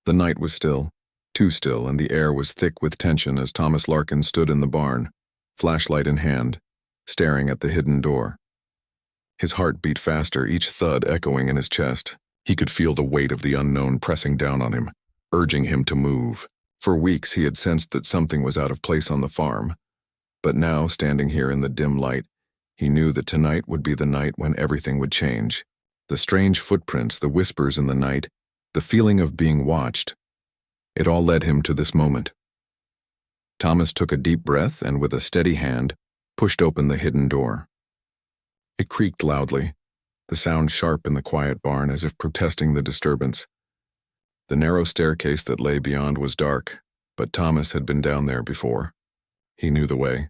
The night was still, too still, and the air was thick with tension as Thomas Larkin stood in the barn, flashlight in hand, staring at the hidden door. His heart beat faster, each thud echoing in his chest. He could feel the weight of the unknown pressing down on him, urging him to move. For weeks he had sensed that something was out of place on the farm, but now, standing here in the dim light, he knew that tonight would be the night when everything would change. The strange footprints, the whispers in the night, the feeling of being watched. It all led him to this moment. Thomas took a deep breath and, with a steady hand, pushed open the hidden door. It creaked loudly, the sound sharp in the quiet barn as if protesting the disturbance. The narrow staircase that lay beyond was dark, but Thomas had been down there before. He knew the way.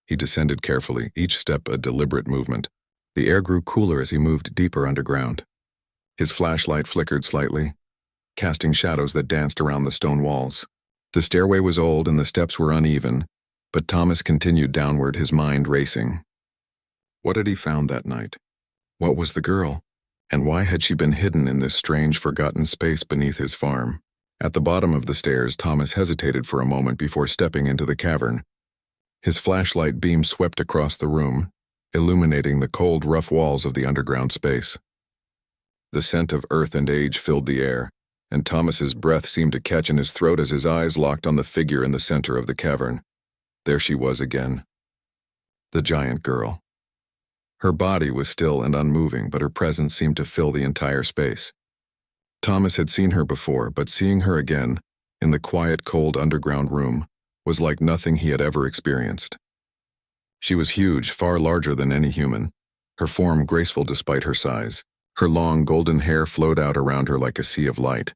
He descended carefully, each step a deliberate movement. The air grew cooler as he moved deeper underground. His flashlight flickered slightly, casting shadows that danced around the stone walls. The stairway was old and the steps were uneven, but Thomas continued downward, his mind racing. What had he found that night? What was the girl? And why had she been hidden in this strange, forgotten space beneath his farm? At the bottom of the stairs, Thomas hesitated for a moment before stepping into the cavern. His flashlight beam swept across the room, illuminating the cold, rough walls of the underground space. The scent of earth and age filled the air, and Thomas's breath seemed to catch in his throat as his eyes locked on the figure in the center of the cavern. There she was again. The giant girl. Her body was still and unmoving, but her presence seemed to fill the entire space. Thomas had seen her before, but seeing her again, in the quiet, cold underground room, was like nothing he had ever experienced. She was huge, far larger than any human, her form graceful despite her size. Her long golden hair flowed out around her like a sea of light,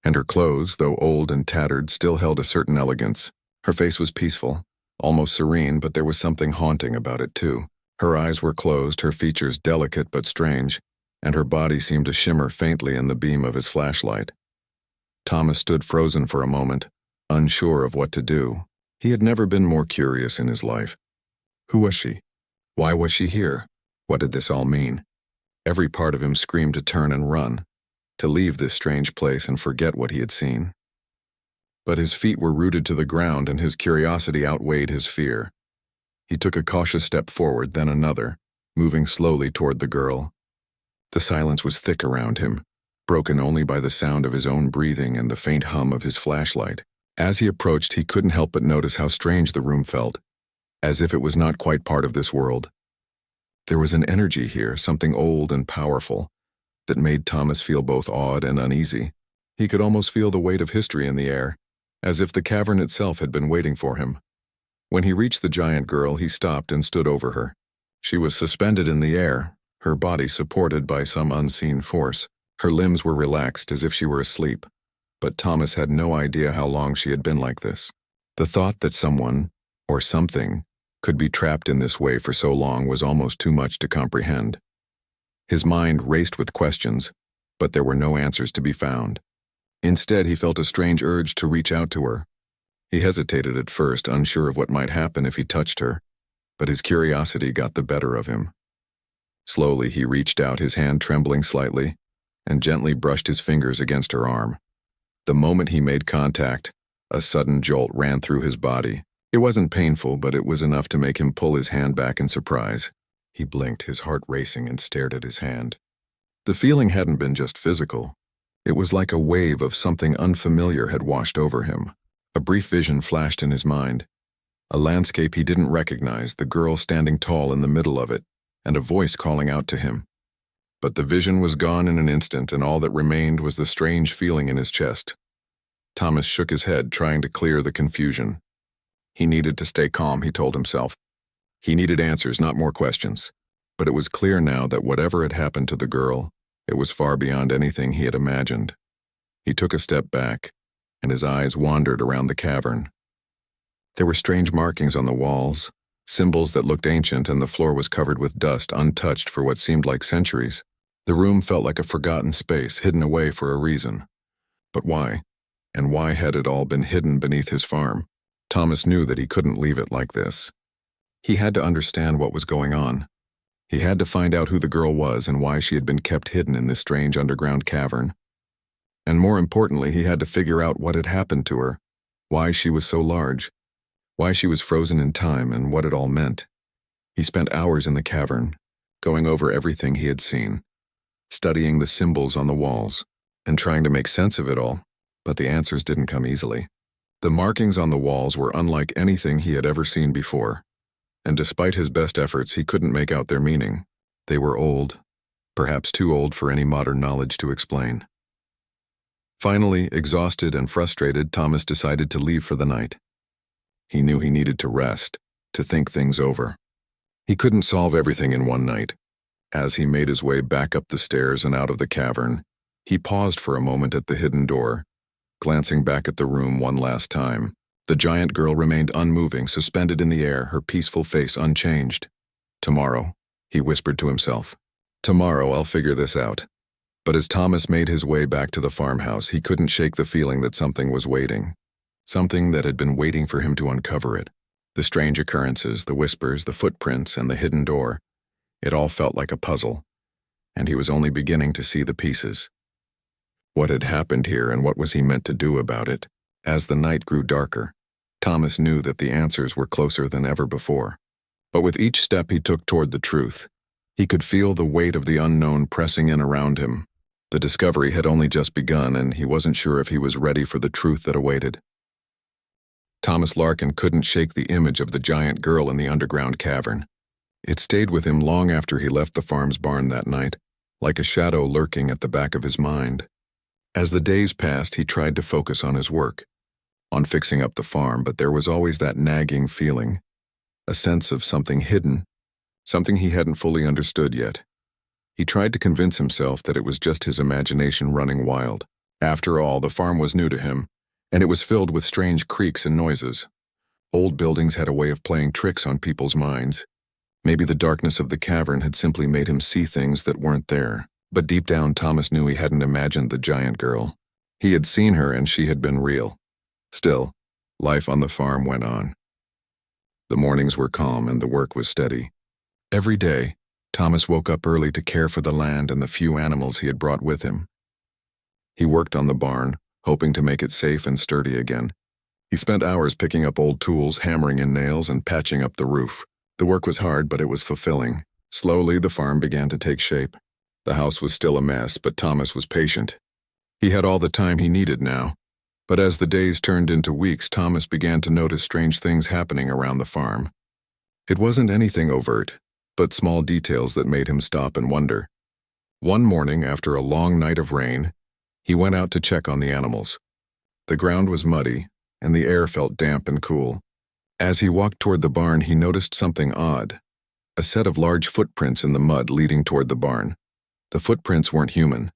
and her clothes, though old and tattered, still held a certain elegance. Her face was peaceful, almost serene, but there was something haunting about it too. Her eyes were closed, her features delicate but strange, and her body seemed to shimmer faintly in the beam of his flashlight. Thomas stood frozen for a moment, unsure of what to do. He had never been more curious in his life. Who was she? Why was she here? What did this all mean? Every part of him screamed to turn and run, to leave this strange place and forget what he had seen. But his feet were rooted to the ground and his curiosity outweighed his fear. He took a cautious step forward, then another, moving slowly toward the girl. The silence was thick around him, broken only by the sound of his own breathing and the faint hum of his flashlight. As he approached, he couldn't help but notice how strange the room felt, as if it was not quite part of this world. There was an energy here, something old and powerful, that made Thomas feel both awed and uneasy. He could almost feel the weight of history in the air, as if the cavern itself had been waiting for him. When he reached the giant girl, he stopped and stood over her. She was suspended in the air, her body supported by some unseen force. Her limbs were relaxed as if she were asleep, but Thomas had no idea how long she had been like this. The thought that someone, or something, could be trapped in this way for so long was almost too much to comprehend. His mind raced with questions, but there were no answers to be found. Instead, he felt a strange urge to reach out to her. He hesitated at first, unsure of what might happen if he touched her, but his curiosity got the better of him. Slowly, he reached out, his hand trembling slightly, and gently brushed his fingers against her arm. The moment he made contact, a sudden jolt ran through his body. It wasn't painful, but it was enough to make him pull his hand back in surprise. He blinked, his heart racing, and stared at his hand. The feeling hadn't been just physical. It was like a wave of something unfamiliar had washed over him. A brief vision flashed in his mind. A landscape he didn't recognize, the girl standing tall in the middle of it, and a voice calling out to him. But the vision was gone in an instant, and all that remained was the strange feeling in his chest. Thomas shook his head, trying to clear the confusion. He needed to stay calm, he told himself. He needed answers, not more questions. But it was clear now that whatever had happened to the girl, it was far beyond anything he had imagined. He took a step back, and his eyes wandered around the cavern. There were strange markings on the walls, symbols that looked ancient, and the floor was covered with dust, untouched for what seemed like centuries. The room felt like a forgotten space, hidden away for a reason. But why? And why had it all been hidden beneath his farm? Thomas knew that he couldn't leave it like this. He had to understand what was going on. He had to find out who the girl was and why she had been kept hidden in this strange underground cavern. And more importantly, he had to figure out what had happened to her, why she was so large, why she was frozen in time, and what it all meant. He spent hours in the cavern, going over everything he had seen, studying the symbols on the walls, and trying to make sense of it all, but the answers didn't come easily. The markings on the walls were unlike anything he had ever seen before, and despite his best efforts, he couldn't make out their meaning. They were old, perhaps too old for any modern knowledge to explain. Finally, exhausted and frustrated, Thomas decided to leave for the night. He knew he needed to rest, to think things over. He couldn't solve everything in one night. As he made his way back up the stairs and out of the cavern, he paused for a moment at the hidden door, glancing back at the room one last time. The giant girl remained unmoving, suspended in the air, her peaceful face unchanged. "Tomorrow," he whispered to himself. "Tomorrow I'll figure this out." But as Thomas made his way back to the farmhouse, he couldn't shake the feeling that something was waiting. Something that had been waiting for him to uncover it. The strange occurrences, the whispers, the footprints, and the hidden door. It all felt like a puzzle, and he was only beginning to see the pieces. What had happened here, and what was he meant to do about it? As the night grew darker, Thomas knew that the answers were closer than ever before. But with each step he took toward the truth, he could feel the weight of the unknown pressing in around him. The discovery had only just begun, and he wasn't sure if he was ready for the truth that awaited. Thomas Larkin couldn't shake the image of the giant girl in the underground cavern. It stayed with him long after he left the farm's barn that night, like a shadow lurking at the back of his mind. As the days passed, he tried to focus on his work, on fixing up the farm, but there was always that nagging feeling, a sense of something hidden, something he hadn't fully understood yet. He tried to convince himself that it was just his imagination running wild. After all, the farm was new to him, and it was filled with strange creaks and noises. Old buildings had a way of playing tricks on people's minds. Maybe the darkness of the cavern had simply made him see things that weren't there. But deep down, Thomas knew he hadn't imagined the giant girl. He had seen her, and she had been real. Still, life on the farm went on. The mornings were calm, and the work was steady. Every day, Thomas woke up early to care for the land and the few animals he had brought with him. He worked on the barn, hoping to make it safe and sturdy again. He spent hours picking up old tools, hammering in nails, and patching up the roof. The work was hard, but it was fulfilling. Slowly, the farm began to take shape. The house was still a mess, but Thomas was patient. He had all the time he needed now. But as the days turned into weeks, Thomas began to notice strange things happening around the farm. It wasn't anything overt, but small details that made him stop and wonder. One morning, after a long night of rain, he went out to check on the animals. The ground was muddy, and the air felt damp and cool. As he walked toward the barn, he noticed something odd. A set of large footprints in the mud leading toward the barn. The footprints weren't human.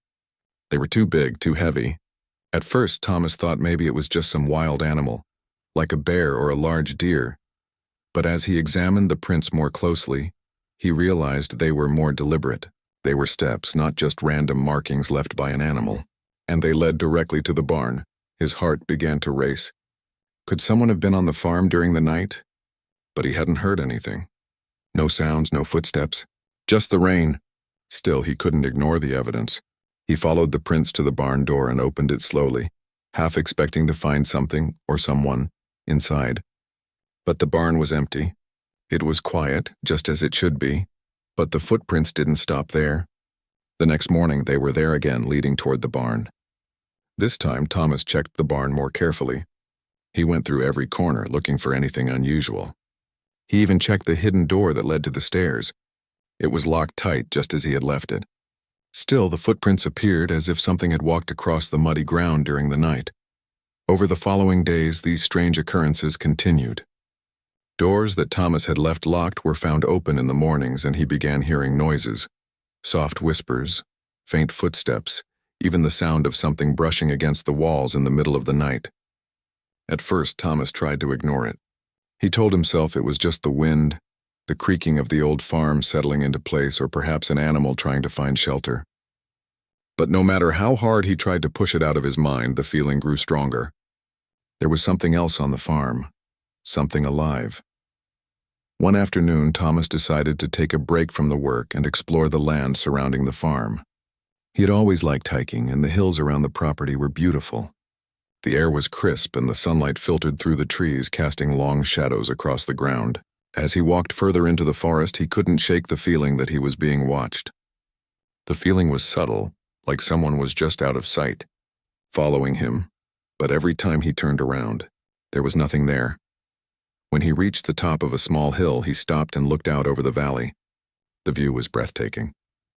They were too big, too heavy. At first, Thomas thought maybe it was just some wild animal, like a bear or a large deer. But as he examined the prints more closely, he realized they were more deliberate. They were steps, not just random markings left by an animal. And they led directly to the barn. His heart began to race. Could someone have been on the farm during the night? But he hadn't heard anything. No sounds, no footsteps, just the rain. Still, he couldn't ignore the evidence. He followed the prints to the barn door and opened it slowly, half expecting to find something or someone inside. But the barn was empty. It was quiet, just as it should be, but the footprints didn't stop there. The next morning, they were there again, leading toward the barn. This time, Thomas checked the barn more carefully. He went through every corner, looking for anything unusual. He even checked the hidden door that led to the stairs. It was locked tight, just as he had left it. Still, the footprints appeared as if something had walked across the muddy ground during the night. Over the following days, these strange occurrences continued. Doors that Thomas had left locked were found open in the mornings, and he began hearing noises. Soft whispers, faint footsteps, even the sound of something brushing against the walls in the middle of the night. At first, Thomas tried to ignore it. He told himself it was just the wind, the creaking of the old farm settling into place, or perhaps an animal trying to find shelter. But no matter how hard he tried to push it out of his mind, the feeling grew stronger. There was something else on the farm, something alive. One afternoon, Thomas decided to take a break from the work and explore the land surrounding the farm. He had always liked hiking, and the hills around the property were beautiful. The air was crisp, and the sunlight filtered through the trees, casting long shadows across the ground. As he walked further into the forest, he couldn't shake the feeling that he was being watched. The feeling was subtle, like someone was just out of sight, following him, but every time he turned around, there was nothing there. When he reached the top of a small hill, he stopped and looked out over the valley. The view was breathtaking.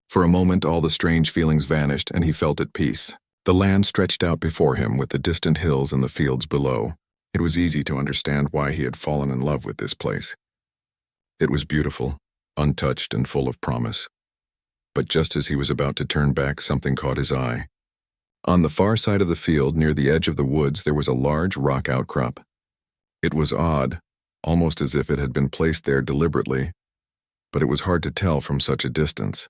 For a moment, all the strange feelings vanished, and he felt at peace. The land stretched out before him with the distant hills and the fields below. It was easy to understand why he had fallen in love with this place. It was beautiful, untouched, and full of promise. But just as he was about to turn back, something caught his eye. On the far side of the field, near the edge of the woods, there was a large rock outcrop. It was odd, almost as if it had been placed there deliberately, but it was hard to tell from such a distance.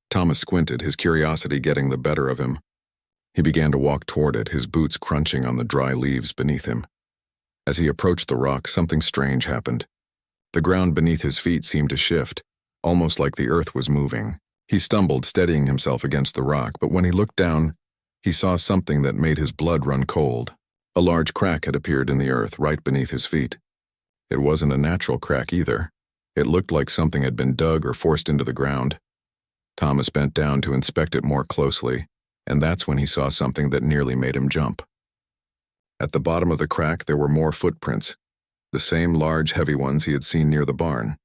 Thomas squinted, his curiosity getting the better of him. He began to walk toward it, his boots crunching on the dry leaves beneath him. As he approached the rock, something strange happened. The ground beneath his feet seemed to shift, almost like the earth was moving. He stumbled, steadying himself against the rock, but when he looked down, he saw something that made his blood run cold. A large crack had appeared in the earth right beneath his feet. It wasn't a natural crack either. It looked like something had been dug or forced into the ground. Thomas bent down to inspect it more closely, and that's when he saw something that nearly made him jump. At the bottom of the crack, there were more footprints, the same large, heavy ones he had seen near the barn.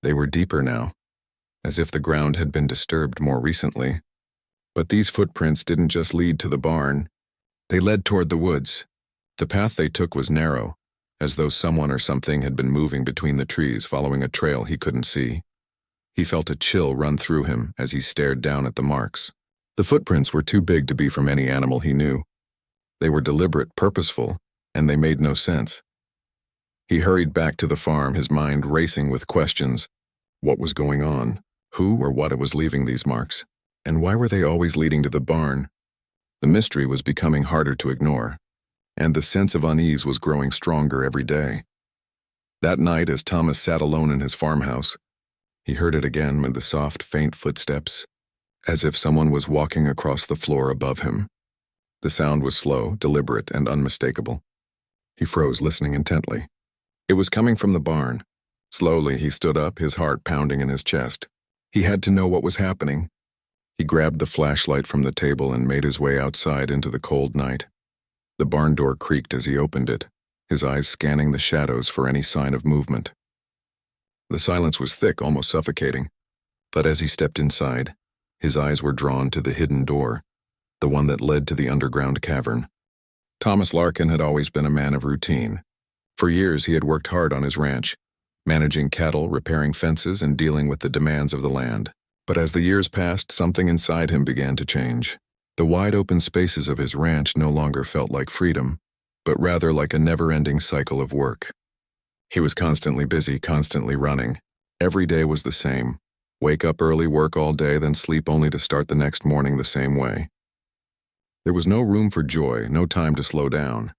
They were deeper now, as if the ground had been disturbed more recently. But these footprints didn't just lead to the barn. They led toward the woods. The path they took was narrow, as though someone or something had been moving between the trees, following a trail he couldn't see. He felt a chill run through him as he stared down at the marks. The footprints were too big to be from any animal he knew. They were deliberate, purposeful, and they made no sense. He hurried back to the farm, his mind racing with questions. What was going on? Who or what was leaving these marks? And why were they always leading to the barn? The mystery was becoming harder to ignore, and the sense of unease was growing stronger every day. That night, as Thomas sat alone in his farmhouse, he heard it again with the soft, faint footsteps, as if someone was walking across the floor above him. The sound was slow, deliberate, and unmistakable. He froze, listening intently. It was coming from the barn. Slowly, he stood up, his heart pounding in his chest. He had to know what was happening. He grabbed the flashlight from the table and made his way outside into the cold night. The barn door creaked as he opened it, his eyes scanning the shadows for any sign of movement. The silence was thick, almost suffocating, but as he stepped inside, his eyes were drawn to the hidden door, the one that led to the underground cavern. Thomas Larkin had always been a man of routine. For years he had worked hard on his ranch, managing cattle, repairing fences, and dealing with the demands of the land. But as the years passed, something inside him began to change. The wide-open spaces of his ranch no longer felt like freedom, but rather like a never-ending cycle of work. He was constantly busy, constantly running. Every day was the same. Wake up early, work all day, then sleep only to start the next morning the same way. There was no room for joy, no time to slow down.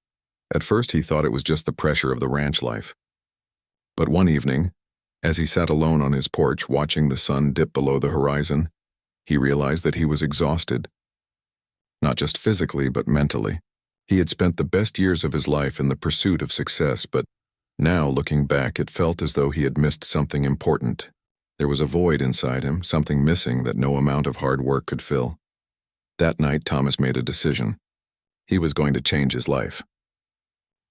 At first he thought it was just the pressure of the ranch life. But one evening, as he sat alone on his porch watching the sun dip below the horizon, he realized that he was exhausted. Not just physically, but mentally. He had spent the best years of his life in the pursuit of success, but now, looking back, it felt as though he had missed something important. There was a void inside him, something missing that no amount of hard work could fill. That night, Thomas made a decision. He was going to change his life.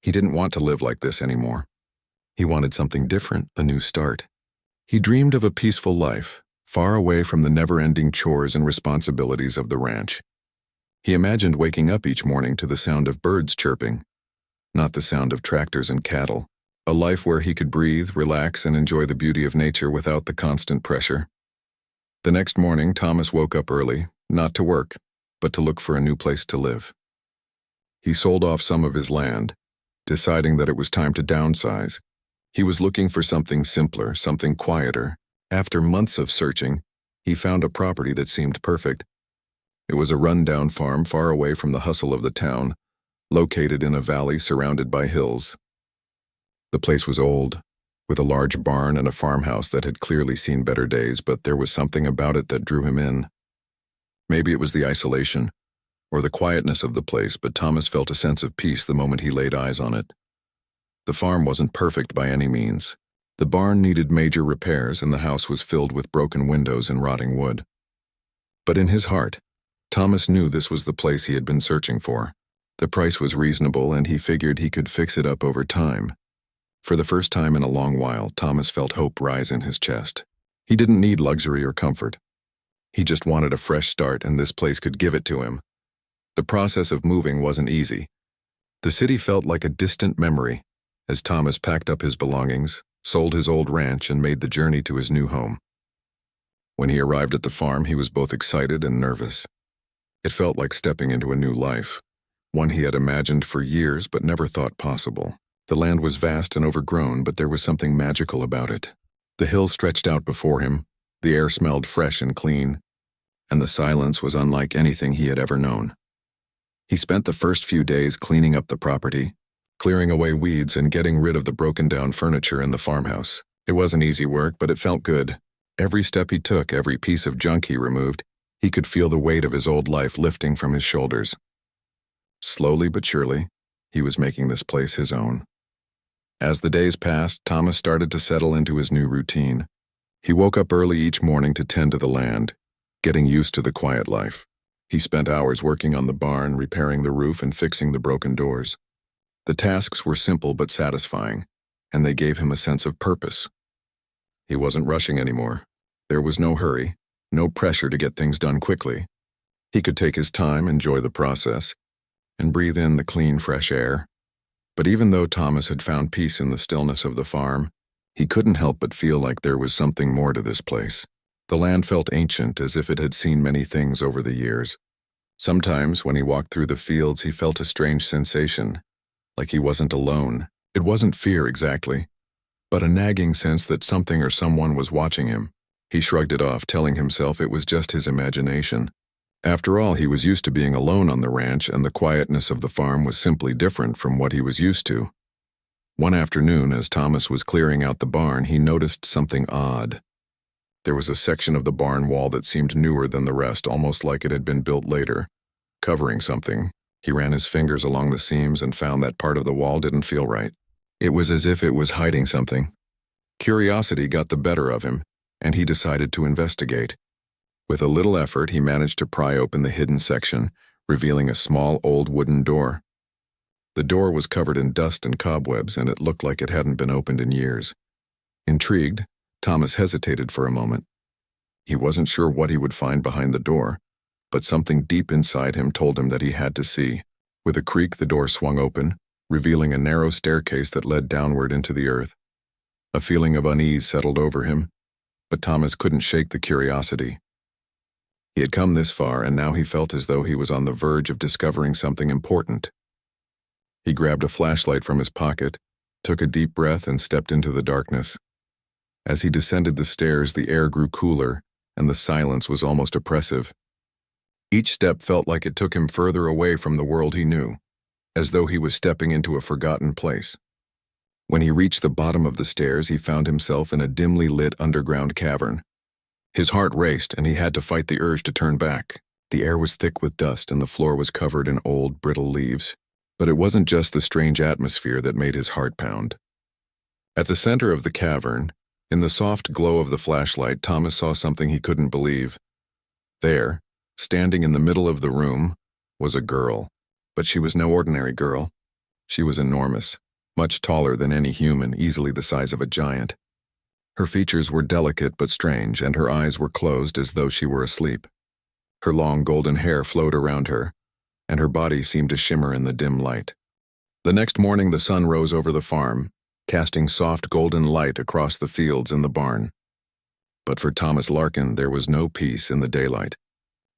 He didn't want to live like this anymore. He wanted something different, a new start. He dreamed of a peaceful life, far away from the never-ending chores and responsibilities of the ranch. He imagined waking up each morning to the sound of birds chirping, not the sound of tractors and cattle. A life where he could breathe, relax, and enjoy the beauty of nature without the constant pressure. The next morning, Thomas woke up early, not to work, but to look for a new place to live. He sold off some of his land, deciding that it was time to downsize. He was looking for something simpler, something quieter. After months of searching, he found a property that seemed perfect. It was a run-down farm far away from the hustle of the town, located in a valley surrounded by hills. The place was old, with a large barn and a farmhouse that had clearly seen better days, but there was something about it that drew him in. Maybe it was the isolation, or the quietness of the place, but Thomas felt a sense of peace the moment he laid eyes on it. The farm wasn't perfect by any means. The barn needed major repairs, and the house was filled with broken windows and rotting wood. But in his heart, Thomas knew this was the place he had been searching for. The price was reasonable, and he figured he could fix it up over time. For the first time in a long while, Thomas felt hope rise in his chest. He didn't need luxury or comfort. He just wanted a fresh start, and this place could give it to him. The process of moving wasn't easy. The city felt like a distant memory as Thomas packed up his belongings, sold his old ranch, and made the journey to his new home. When he arrived at the farm, he was both excited and nervous. It felt like stepping into a new life, one he had imagined for years but never thought possible. The land was vast and overgrown, but there was something magical about it. The hills stretched out before him, the air smelled fresh and clean, and the silence was unlike anything he had ever known. He spent the first few days cleaning up the property, clearing away weeds and getting rid of the broken-down furniture in the farmhouse. It wasn't easy work, but it felt good. Every step he took, every piece of junk he removed, he could feel the weight of his old life lifting from his shoulders. Slowly but surely, he was making this place his own. As the days passed, Thomas started to settle into his new routine. He woke up early each morning to tend to the land, getting used to the quiet life. He spent hours working on the barn, repairing the roof, and fixing the broken doors. The tasks were simple but satisfying, and they gave him a sense of purpose. He wasn't rushing anymore. There was no hurry, no pressure to get things done quickly. He could take his time, enjoy the process, and breathe in the clean, fresh air. But even though Thomas had found peace in the stillness of the farm, he couldn't help but feel like there was something more to this place. The land felt ancient, as if it had seen many things over the years. Sometimes, when he walked through the fields, he felt a strange sensation, like he wasn't alone. It wasn't fear exactly, but a nagging sense that something or someone was watching him. He shrugged it off, telling himself it was just his imagination. After all, he was used to being alone on the ranch, and the quietness of the farm was simply different from what he was used to. One afternoon, as Thomas was clearing out the barn, he noticed something odd. There was a section of the barn wall that seemed newer than the rest, almost like it had been built later, covering something. He ran his fingers along the seams and found that part of the wall didn't feel right. It was as if it was hiding something. Curiosity got the better of him, and he decided to investigate. With a little effort, he managed to pry open the hidden section, revealing a small old wooden door. The door was covered in dust and cobwebs, and it looked like it hadn't been opened in years. Intrigued, Thomas hesitated for a moment. He wasn't sure what he would find behind the door, but something deep inside him told him that he had to see. With a creak, the door swung open, revealing a narrow staircase that led downward into the earth. A feeling of unease settled over him, but Thomas couldn't shake the curiosity. He had come this far, and now he felt as though he was on the verge of discovering something important. He grabbed a flashlight from his pocket, took a deep breath, and stepped into the darkness. As he descended the stairs, the air grew cooler, and the silence was almost oppressive. Each step felt like it took him further away from the world he knew, as though he was stepping into a forgotten place. When he reached the bottom of the stairs, he found himself in a dimly lit underground cavern. His heart raced, and he had to fight the urge to turn back. The air was thick with dust, and the floor was covered in old, brittle leaves. But it wasn't just the strange atmosphere that made his heart pound. At the center of the cavern, in the soft glow of the flashlight, Thomas saw something he couldn't believe. There, standing in the middle of the room, was a girl. But she was no ordinary girl. She was enormous, much taller than any human, easily the size of a giant. Her features were delicate but strange, and her eyes were closed as though she were asleep. Her long golden hair flowed around her, and her body seemed to shimmer in the dim light. The next morning the sun rose over the farm, casting soft golden light across the fields and the barn. But for Thomas Larkin, there was no peace in the daylight.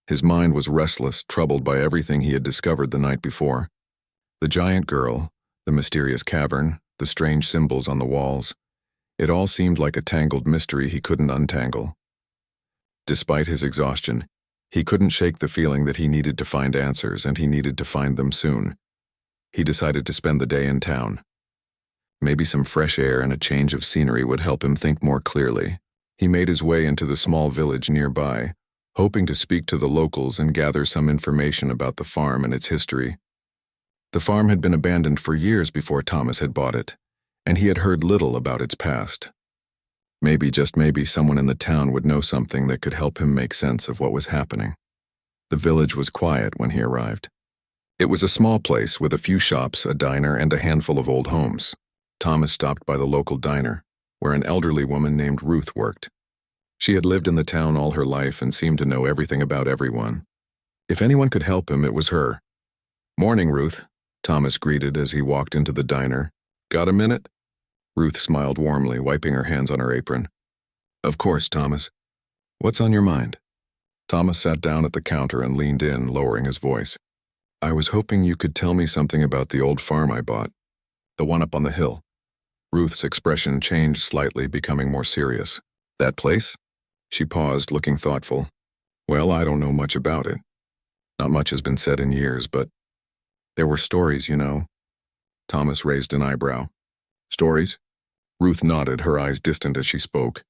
His mind was restless, troubled by everything he had discovered the night before. The giant girl, the mysterious cavern, the strange symbols on the walls. It all seemed like a tangled mystery he couldn't untangle. Despite his exhaustion, he couldn't shake the feeling that he needed to find answers, and he needed to find them soon. He decided to spend the day in town. Maybe some fresh air and a change of scenery would help him think more clearly. He made his way into the small village nearby, hoping to speak to the locals and gather some information about the farm and its history. The farm had been abandoned for years before Thomas had bought it, and he had heard little about its past. Maybe, just maybe, someone in the town would know something that could help him make sense of what was happening. The village was quiet when he arrived. It was a small place with a few shops, a diner, and a handful of old homes. Thomas stopped by the local diner, where an elderly woman named Ruth worked. She had lived in the town all her life and seemed to know everything about everyone. If anyone could help him, it was her. "Morning, Ruth," Thomas greeted as he walked into the diner. "Got a minute?" Ruth smiled warmly, wiping her hands on her apron. "Of course, Thomas. What's on your mind?" Thomas sat down at the counter and leaned in, lowering his voice. "I was hoping you could tell me something about the old farm I bought. The one up on the hill." Ruth's expression changed slightly, becoming more serious. "That place?" She paused, looking thoughtful. "Well, I don't know much about it. Not much has been said in years, but there were stories, you know." Thomas raised an eyebrow. "Stories?" Ruth nodded, her eyes distant as she spoke.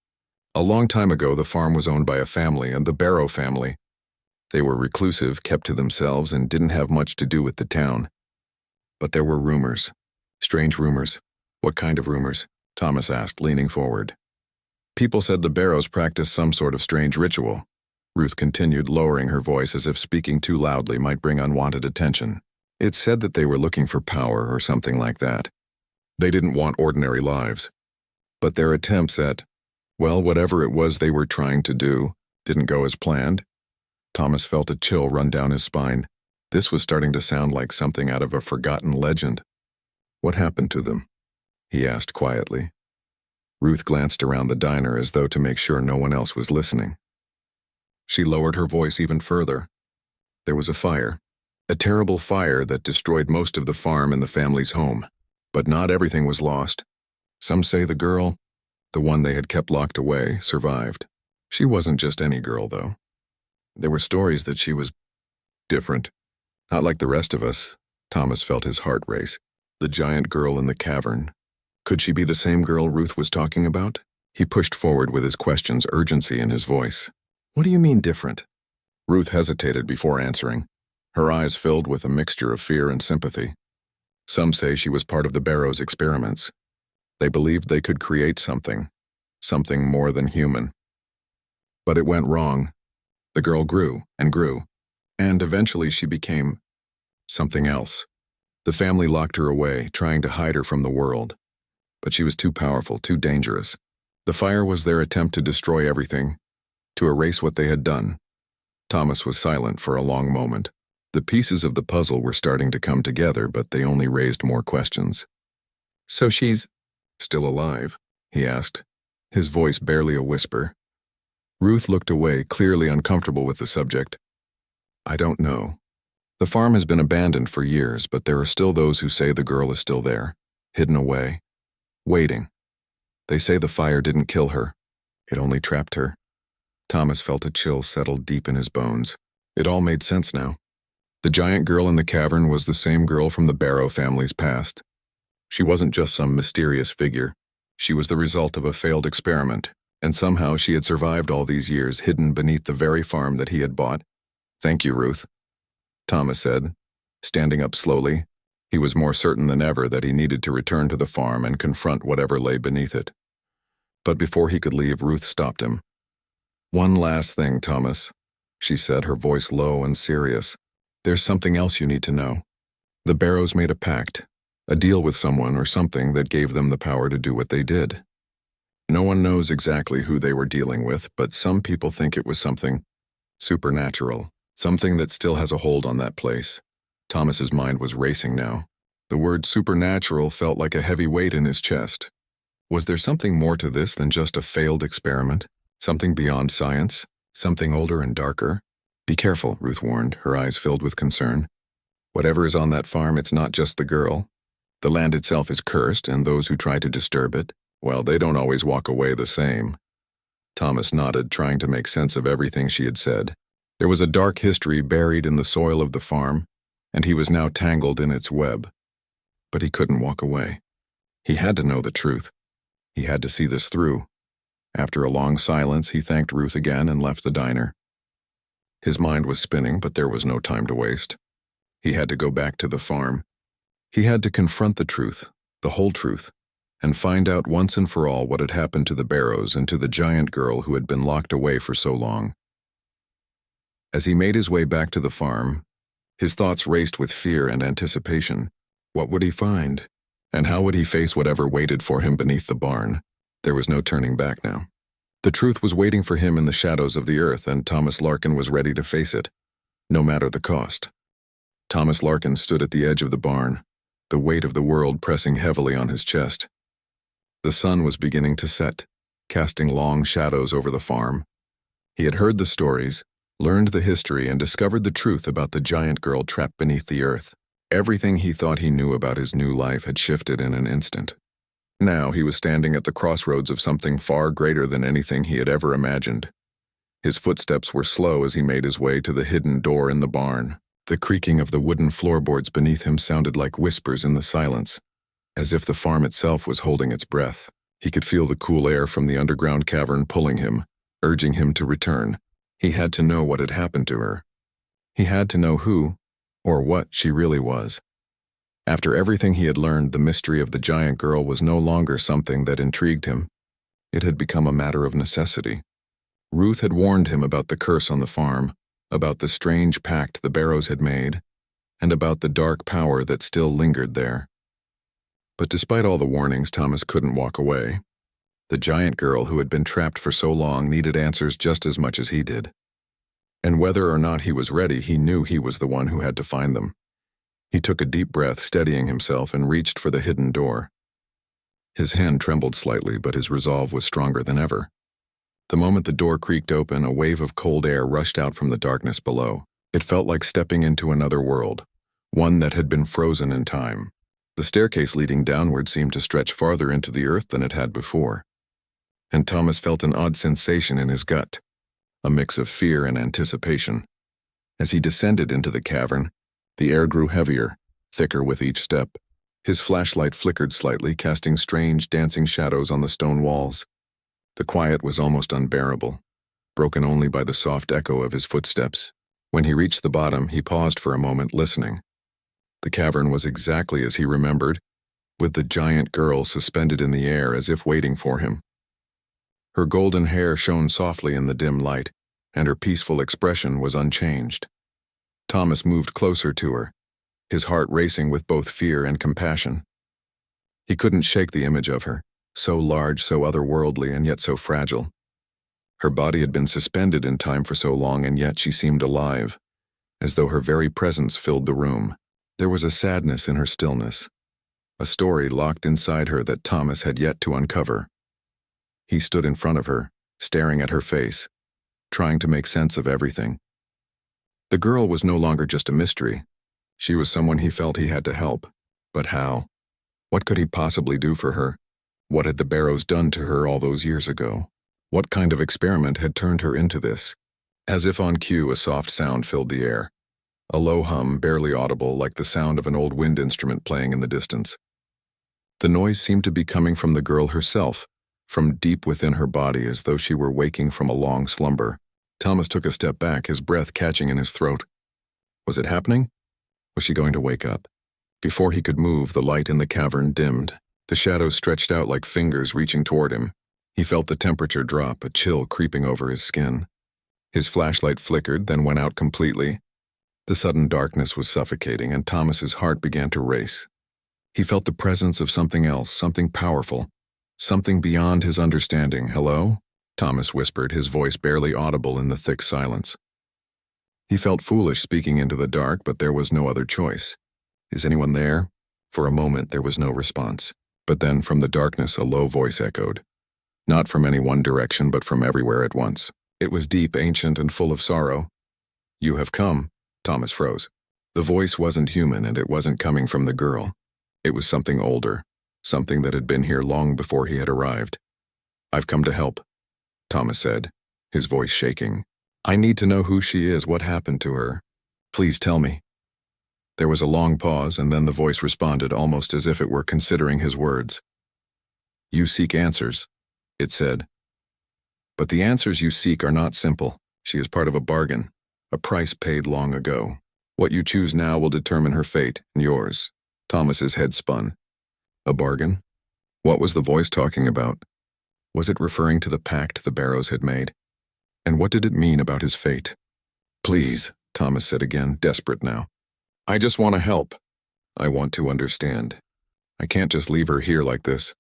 "A long time ago, the farm was owned by a family, and the Barrow family. They were reclusive, kept to themselves, and didn't have much to do with the town. But there were rumors. Strange rumors." "What kind of rumors?" Thomas asked, leaning forward. "People said the Barrows practiced some sort of strange ritual." Ruth continued, lowering her voice as if speaking too loudly might bring unwanted attention. "It's said that they were looking for power or something like that. They didn't want ordinary lives. But their attempts at, well, whatever it was they were trying to do, didn't go as planned." Thomas felt a chill run down his spine. This was starting to sound like something out of a forgotten legend. "What happened to them?" he asked quietly. Ruth glanced around the diner as though to make sure no one else was listening. She lowered her voice even further. "There was a fire. A terrible fire that destroyed most of the farm and the family's home. But not everything was lost. Some say the girl, the one they had kept locked away, survived. She wasn't just any girl, though. There were stories that she was different. Not like the rest of us." Thomas felt his heart race. The giant girl in the cavern. Could she be the same girl Ruth was talking about? He pushed forward with his questions, urgency in his voice. "What do you mean different?" Ruth hesitated before answering, her eyes filled with a mixture of fear and sympathy. "Some say she was part of the Barrows' experiments. They believed they could create something more than human. But it went wrong. The girl grew and grew, and eventually she became something else. The family locked her away, trying to hide her from the world. But she was too powerful, too dangerous. The fire was their attempt to destroy everything, to erase what they had done." Thomas was silent for a long moment. The pieces of the puzzle were starting to come together, but they only raised more questions. "So she's still alive?" he asked, his voice barely a whisper. Ruth looked away, clearly uncomfortable with the subject. "I don't know. The farm has been abandoned for years, but there are still those who say the girl is still there, hidden away, waiting. They say the fire didn't kill her. It only trapped her." Thomas felt a chill settle deep in his bones. It all made sense now. The giant girl in the cavern was the same girl from the Barrow family's past. She wasn't just some mysterious figure. She was the result of a failed experiment, and somehow she had survived all these years, hidden beneath the very farm that he had bought. "Thank you, Ruth," Thomas said, standing up slowly. He was more certain than ever that he needed to return to the farm and confront whatever lay beneath it. But before he could leave, Ruth stopped him. "One last thing, Thomas," she said, her voice low and serious. "There's something else you need to know. The Barrows made a pact, a deal with someone or something that gave them the power to do what they did. No one knows exactly who they were dealing with, but some people think it was something supernatural, something that still has a hold on that place." Thomas's mind was racing now. The word supernatural felt like a heavy weight in his chest. Was there something more to this than just a failed experiment? Something beyond science? Something older and darker? "Be careful," Ruth warned, her eyes filled with concern. "Whatever is on that farm, it's not just the girl. The land itself is cursed, and those who try to disturb it, well, they don't always walk away the same." Thomas nodded, trying to make sense of everything she had said. There was a dark history buried in the soil of the farm, and he was now tangled in its web. But he couldn't walk away. He had to know the truth. He had to see this through. After a long silence, he thanked Ruth again and left the diner. His mind was spinning, but there was no time to waste. He had to go back to the farm. He had to confront the truth, the whole truth, and find out once and for all what had happened to the Barrows and to the giant girl who had been locked away for so long. As he made his way back to the farm, his thoughts raced with fear and anticipation. What would he find? And how would he face whatever waited for him beneath the barn? There was no turning back now. The truth was waiting for him in the shadows of the earth, and Thomas Larkin was ready to face it, no matter the cost. Thomas Larkin stood at the edge of the barn, the weight of the world pressing heavily on his chest. The sun was beginning to set, casting long shadows over the farm. He had heard the stories, learned the history, and discovered the truth about the giant girl trapped beneath the earth. Everything he thought he knew about his new life had shifted in an instant. Now he was standing at the crossroads of something far greater than anything he had ever imagined. His footsteps were slow as he made his way to the hidden door in the barn. The creaking of the wooden floorboards beneath him sounded like whispers in the silence, as if the farm itself was holding its breath. He could feel the cool air from the underground cavern pulling him, urging him to return. He had to know what had happened to her. He had to know who, or what, she really was. After everything he had learned, the mystery of the giant girl was no longer something that intrigued him. It had become a matter of necessity. Ruth had warned him about the curse on the farm, about the strange pact the Barrows had made, and about the dark power that still lingered there. But despite all the warnings, Thomas couldn't walk away. The giant girl who had been trapped for so long needed answers just as much as he did. And whether or not he was ready, he knew he was the one who had to find them. He took a deep breath, steadying himself, and reached for the hidden door. His hand trembled slightly, but his resolve was stronger than ever. The moment the door creaked open, a wave of cold air rushed out from the darkness below. It felt like stepping into another world, one that had been frozen in time. The staircase leading downward seemed to stretch farther into the earth than it had before. And Thomas felt an odd sensation in his gut, a mix of fear and anticipation. As he descended into the cavern, the air grew heavier, thicker with each step. His flashlight flickered slightly, casting strange, dancing shadows on the stone walls. The quiet was almost unbearable, broken only by the soft echo of his footsteps. When he reached the bottom, he paused for a moment, listening. The cavern was exactly as he remembered, with the giant girl suspended in the air as if waiting for him. Her golden hair shone softly in the dim light, and her peaceful expression was unchanged. Thomas moved closer to her, his heart racing with both fear and compassion. He couldn't shake the image of her, so large, so otherworldly, and yet so fragile. Her body had been suspended in time for so long, and yet she seemed alive, as though her very presence filled the room. There was a sadness in her stillness, a story locked inside her that Thomas had yet to uncover. He stood in front of her, staring at her face, trying to make sense of everything. The girl was no longer just a mystery. She was someone he felt he had to help. But how? What could he possibly do for her? What had the Barrows done to her all those years ago? What kind of experiment had turned her into this? As if on cue, a soft sound filled the air. A low hum, barely audible, like the sound of an old wind instrument playing in the distance. The noise seemed to be coming from the girl herself, from deep within her body, as though she were waking from a long slumber. Thomas took a step back, his breath catching in his throat. Was it happening? Was she going to wake up? Before he could move, the light in the cavern dimmed. The shadows stretched out like fingers reaching toward him. He felt the temperature drop, a chill creeping over his skin. His flashlight flickered, then went out completely. The sudden darkness was suffocating, and Thomas's heart began to race. He felt the presence of something else, something powerful, something beyond his understanding. "Hello?" Thomas whispered, his voice barely audible in the thick silence. He felt foolish speaking into the dark, but there was no other choice. "Is anyone there?" For a moment there was no response, but then from the darkness a low voice echoed. Not from any one direction, but from everywhere at once. It was deep, ancient, and full of sorrow. "You have come." Thomas froze. The voice wasn't human, and it wasn't coming from the girl. It was something older, something that had been here long before he had arrived. "I've come to help," Thomas said, his voice shaking. "I need to know who she is, what happened to her. Please tell me." There was a long pause, and then the voice responded, almost as if it were considering his words. "You seek answers," it said. "But the answers you seek are not simple. She is part of a bargain. a price paid long ago. What you choose now will determine her fate and yours. Thomas's head spun. A bargain? What was the voice talking about? Was it referring to the pact the Barrows had made? And what did it mean about his fate? Please, Thomas said again, desperate now. I just want to help. I want to understand. I can't just leave her here like this.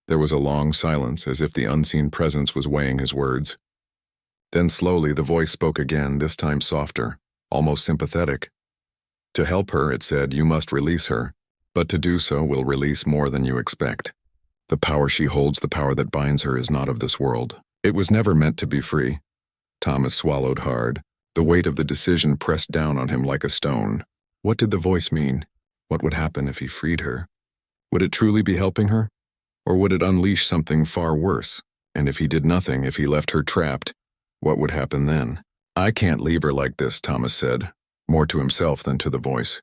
There was a long silence, as if the unseen presence was weighing his words. Then slowly the voice spoke again, this time softer, almost sympathetic. To help her, it said, you must release her, but to do so will release more than you expect. The power she holds, the power that binds her, is not of this world. It was never meant to be free. Thomas swallowed hard. The weight of the decision pressed down on him like a stone. What did the voice mean? What would happen if he freed her? Would it truly be helping her? Or would it unleash something far worse? And if he did nothing, if he left her trapped, what would happen then? I can't leave her like this, Thomas said, more to himself than to the voice.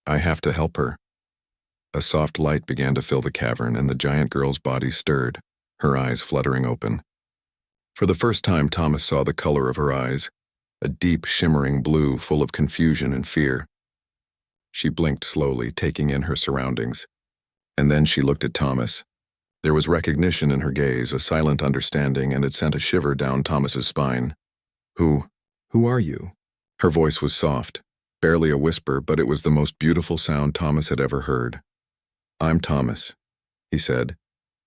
I have to help her. A soft light began to fill the cavern, and the giant girl's body stirred, her eyes fluttering open. For the first time, Thomas saw the color of her eyes, a deep, shimmering blue full of confusion and fear. She blinked slowly, taking in her surroundings. And then she looked at Thomas. There was recognition in her gaze, a silent understanding, and it sent a shiver down Thomas's spine. Who are you? Her voice was soft, barely a whisper, but it was the most beautiful sound Thomas had ever heard. I'm Thomas, he said,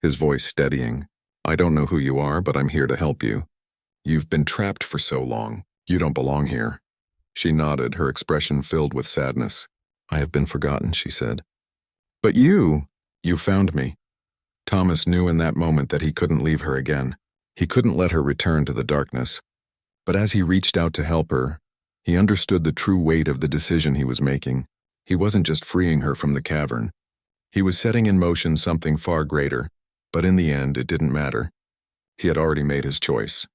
his voice steadying. I don't know who you are, but I'm here to help you. You've been trapped for so long. You don't belong here. She nodded, her expression filled with sadness. I have been forgotten, she said. But you found me. Thomas knew in that moment that he couldn't leave her again. He couldn't let her return to the darkness. But as he reached out to help her, he understood the true weight of the decision he was making. He wasn't just freeing her from the cavern. He was setting in motion something far greater, but in the end, it didn't matter. He had already made his choice.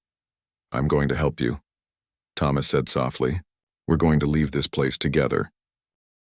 I'm going to help you, Thomas said softly. We're going to leave this place together.